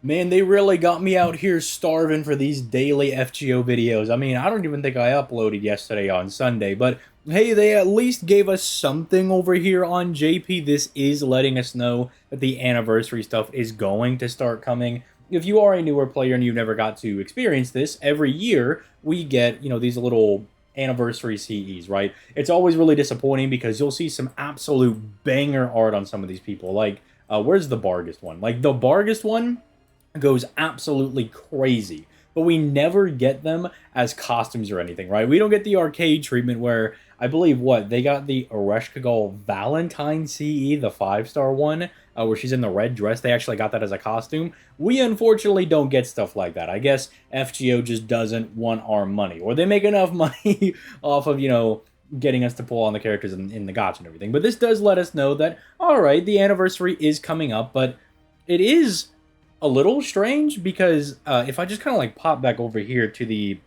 Man, they really got me out here starving for these daily FGO videos. I mean, I don't even think I uploaded yesterday on Sunday, but hey, they at least gave us something over here on JP. This is letting us know that the anniversary stuff is going to start coming. If you are a newer player and you've never got to experience this, every year we get, these little anniversary CEs, right? It's always really disappointing because you'll see some absolute banger art on some of these people. Like, where's the Bargest one? Like, the Bargest one goes absolutely crazy, but we never get them as costumes or anything, right? We don't get the arcade treatment where I believe they got the Ereshkigal Valentine CE, the 5-star one, where she's in the red dress. They actually got that as a costume. We unfortunately don't get stuff like that. I guess FGO just doesn't want our money, or they make enough money off of, getting us to pull on the characters in the gacha and everything. But this does let us know that, all right, the anniversary is coming up, but it is a little strange because if I just kind of like pop back over here to the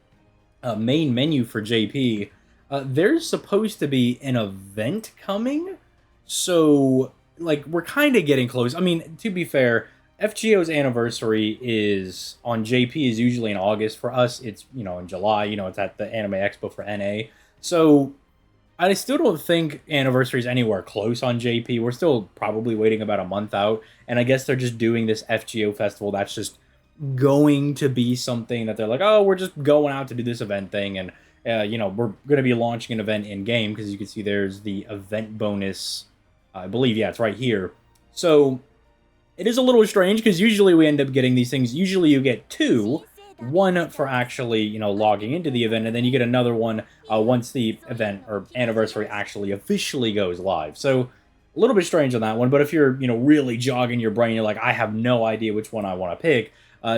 main menu for JP, there's supposed to be an event coming. So, like, we're kind of getting close. I mean, to be fair, FGO's anniversary is on JP is usually in August. For us, it's, in July. It's at the Anime Expo for NA. So I still don't think anniversary is anywhere close on JP. We're still probably waiting about a month out, and I guess they're just doing this FGO festival. That's just going to be something that they're like, oh, we're just going out to do this event thing, and we're going to be launching an event in game because you can see there's the event bonus. I believe, yeah, it's right here. So it is a little strange because usually we end up getting these things. Usually you get two. One for actually, logging into the event, and then you get another one once the event or anniversary actually officially goes live. So a little bit strange on that one, but if you're, really jogging your brain, you're like, I have no idea which one I want to pick,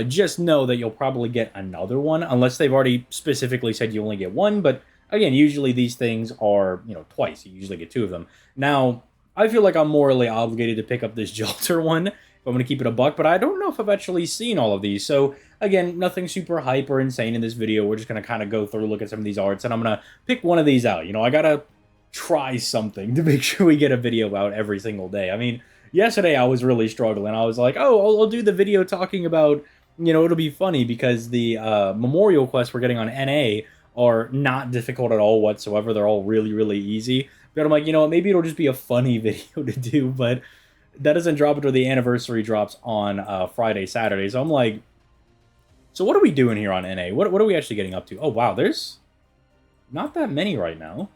just know that you'll probably get another one, unless they've already specifically said you only get one. But again, usually these things are, twice. You usually get two of them. Now, I feel like I'm morally obligated to pick up this Jalter one, if I'm going to keep it a buck, but I don't know if I've actually seen all of these. So again, nothing super hype or insane in this video. We're just going to kind of go through, look at some of these arts, and I'm going to pick one of these out. I got to try something to make sure we get a video out every single day. I mean, yesterday I was really struggling. I was like, oh, I'll do the video talking about, it'll be funny because the memorial quests we're getting on NA are not difficult at all whatsoever. They're all really, really easy. But I'm like, maybe it'll just be a funny video to do, but that doesn't drop until the anniversary drops on Friday, Saturday. So I'm like, so what are we doing here on NA? What are we actually getting up to? Oh, wow, there's not that many right now.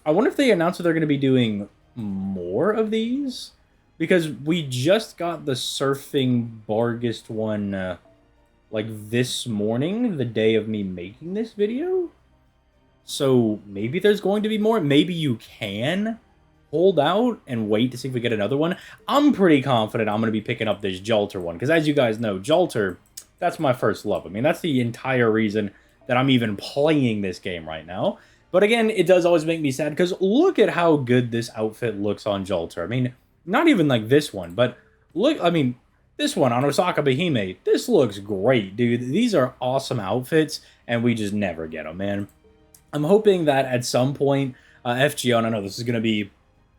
I wonder if they announced that they're going to be doing more of these? Because we just got the Surfing Bargest one, like, this morning, the day of me making this video. So maybe there's going to be more. Maybe you can hold out and wait to see if we get another one. I'm pretty confident I'm going to be picking up this Jalter one, because as you guys know, Jalter, that's my first love. I mean, that's the entire reason that I'm even playing this game right now. But again, it does always make me sad, because look at how good this outfit looks on Jalter. I mean, not even like this one, but look, I mean, this one on Osaka Behime, this looks great, dude. These are awesome outfits, and we just never get them, man. I'm hoping that at some point, FGO, and I know this is going to be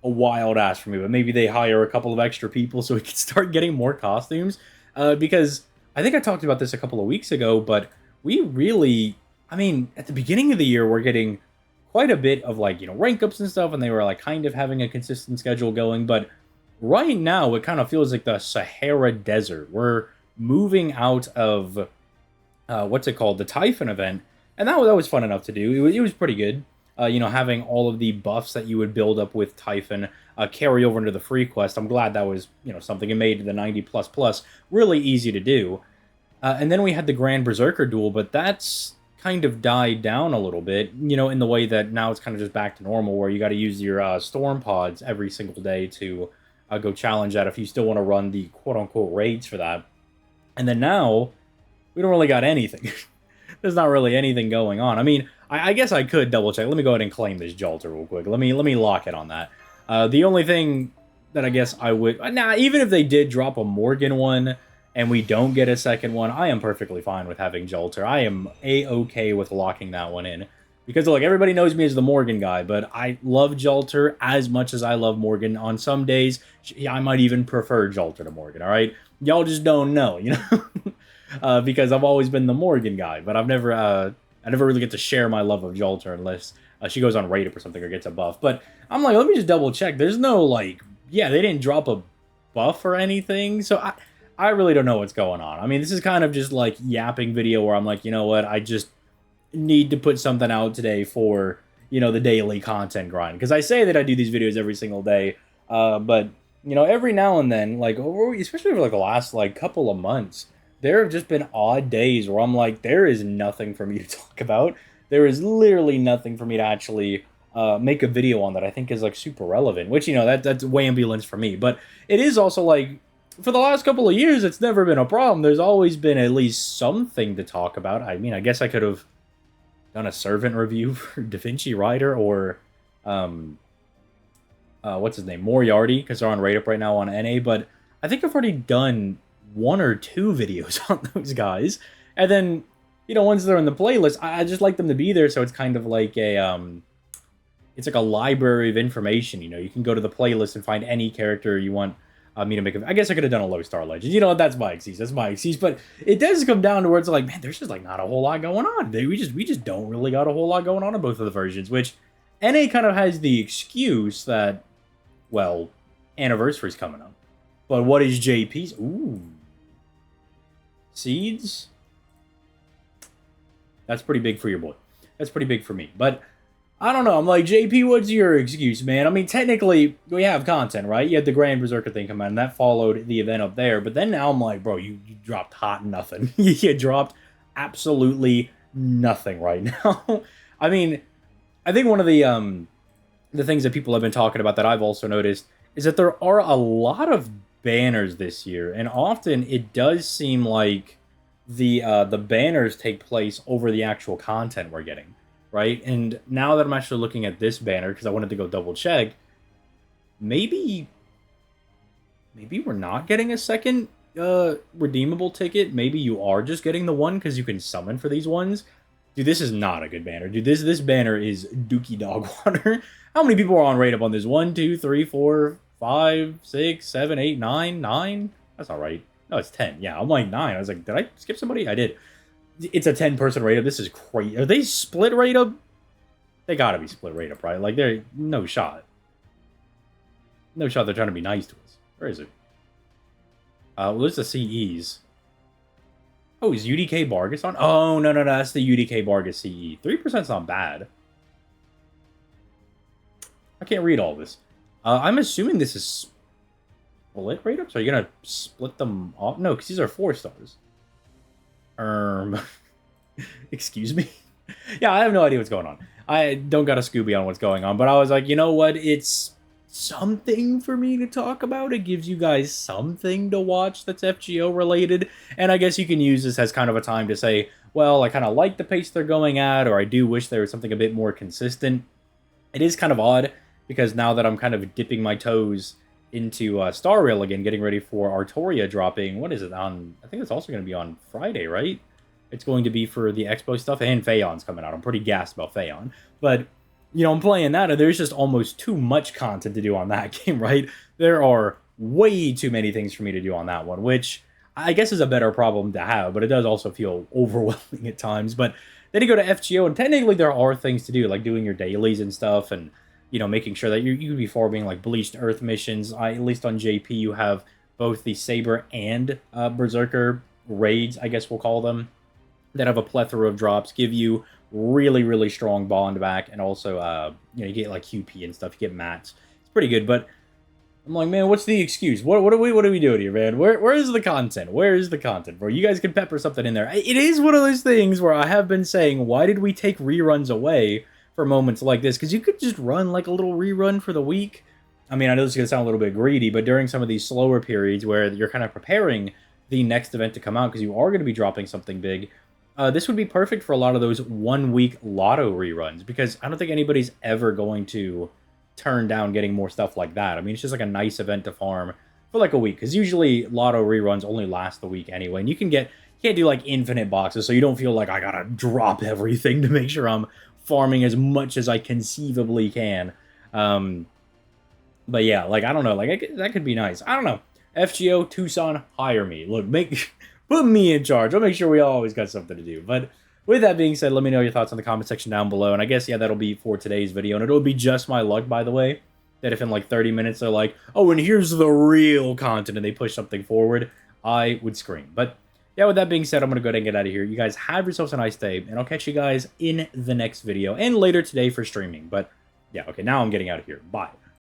a wild ass for me, but maybe they hire a couple of extra people so we can start getting more costumes, because I think I talked about this a couple of weeks ago, but we really, I mean, at the beginning of the year, we're getting quite a bit of, like, rank ups and stuff, and they were, like, kind of having a consistent schedule going, but right now, it kind of feels like the Sahara Desert. We're moving out of, what's it called, the Typhon event, and that was fun enough to do. It was pretty good. Having all of the buffs that you would build up with Typhon carry over into the free quest. I'm glad that was, something it made the 90++ really easy to do. And then we had the Grand Berserker duel, but that's kind of died down a little bit, in the way that now it's kind of just back to normal, where you got to use your storm pods every single day to go challenge that if you still want to run the quote-unquote raids for that. And then now, we don't really got anything. There's not really anything going on. I mean, I guess I could double check. Let me go ahead and claim this Jalter real quick. Let me lock it on that. The only thing that I guess I would... even if they did drop a Morgan one and we don't get a second one, I am perfectly fine with having Jalter. I am A-okay with locking that one in. Because, look, everybody knows me as the Morgan guy, but I love Jalter as much as I love Morgan. On some days, I might even prefer Jalter to Morgan, all right? Y'all just don't know, you know? Because I've always been the Morgan guy, but I never really get to share my love of Jalter unless she goes on raid up or something or gets a buff. But I'm like, let me just double check. There's no, like, yeah, they didn't drop a buff or anything, so I really don't know what's going on. I mean, this is kind of just like yapping video where I'm like, you know what, I just need to put something out today for, you know, the daily content grind. Because I say that I do these videos every single day, but, you know, every now and then, like, especially over, like, the last, like, couple of months, there have just been odd days where I'm like, there is nothing for me to talk about. There is literally nothing for me to actually make a video on that I think is, like, super relevant. Which, you know, that's way ambulance for me. But it is also, like, for the last couple of years, it's never been a problem. There's always been at least something to talk about. I mean, I guess I could have done a servant review for Da Vinci Rider or what's his name, Moriarty, because they're on rate up right now on NA. But I think I've already done 1 or 2 videos on those guys, and then, you know, once they're in the playlist, I just like them to be there. So it's kind of like a it's like a library of information. You know, you can go to the playlist and find any character you want me to make I guess I could have done a low star legend. You know, that's my excuse. That's my excuse. But it does come down to where it's like, man, there's just like not a whole lot going on. We just don't really got a whole lot going on in both of the versions. Which NA kind of has the excuse that, well, anniversary's coming up. But what is JP's? Ooh, seeds. That's pretty big for your boy. That's pretty big for me. But I don't know. I'm like, JP, what's your excuse, man? I mean, technically, we have content, right? You had the Grand Berserker thing come out, and that followed the event up there. But then now I'm like, bro, you dropped hot nothing. You dropped absolutely nothing right now. I mean, I think one of the things that people have been talking about that I've also noticed is that there are a lot of banners this year, and often it does seem like the banners take place over the actual content we're getting. Right? And now that I'm actually looking at this banner, because I wanted to go double check, maybe we're not getting a second redeemable ticket. Maybe you are just getting the one because you can summon for these ones. Dude, this is not a good banner. Dude, this banner is dookie dog water. How many people are on rate up on this? 1, 2, 3, 4, 5, 6, 7, 8, 9, 9? That's not right. No, it's 10. Yeah, I'm like 9. I was like, did I skip somebody? I did. It's a 10-person rate up. This is crazy. Are they split rate up? They gotta be split rate up, right? Like, they're no shot. No shot they're trying to be nice to us. Where is it? Well, there's the CEs. Oh, is UDK Bargus on? Oh, no, that's the UDK Bargus CE. 3%'s not bad. I can't read all this. I'm assuming this is split rate ups? Are you gonna split them off? No, because these are 4 stars. Excuse me? Yeah, I have no idea what's going on. I don't got a Scooby on what's going on, but I was like, you know what? It's something for me to talk about. It gives you guys something to watch that's FGO related, and I guess you can use this as kind of a time to say, well, I kind of like the pace they're going at, or I do wish there was something a bit more consistent. It is kind of odd, because now that I'm kind of dipping my toes into Star Rail again, getting ready for Artoria dropping. What is it on? I think it's also going to be on Friday, right? It's going to be for the Expo stuff, and Phaon's coming out. I'm pretty gassed about Phaon. But, you know, I'm playing that, and there's just almost too much content to do on that game, right? There are way too many things for me to do on that one, which I guess is a better problem to have, but it does also feel overwhelming at times. But then you go to FGO, and technically there are things to do, like doing your dailies and stuff, and, you know, making sure that you could be farming like Bleached Earth missions. At least on JP, you have both the Saber and Berserker raids, I guess we'll call them, that have a plethora of drops, give you really, really strong bond back, and also, you know, you get like QP and stuff, you get mats. It's pretty good, but I'm like, man, what's the excuse? What are we doing here, man? Where is the content? Where is the content, bro? You guys can pepper something in there. It is one of those things where I have been saying, why did we take reruns away for moments like this? Because you could just run like a little rerun for the week. I mean, I know this is going to sound a little bit greedy, but during some of these slower periods where you're kind of preparing the next event to come out because you are going to be dropping something big, this would be perfect for a lot of those 1-week lotto reruns, because I don't think anybody's ever going to turn down getting more stuff like that. I mean, it's just like a nice event to farm for like a week, because usually lotto reruns only last the week anyway, and you can't do like infinite boxes, so you don't feel like I gotta drop everything to make sure I'm farming as much as I conceivably can. But yeah, like, I don't know, like, that could be nice. I don't know. FGO, Tucson, hire me. Look, put me in charge. I'll make sure we always got something to do. But with that being said, let me know your thoughts in the comment section down below. And I guess, yeah, that'll be for today's video. And it'll be just my luck, by the way, that if in like 30 minutes they're like, oh, and here's the real content, and they push something forward, I would scream. But yeah, with that being said, I'm going to go ahead and get out of here. You guys have yourselves a nice day, and I'll catch you guys in the next video, and later today for streaming. But yeah, okay, now I'm getting out of here. Bye.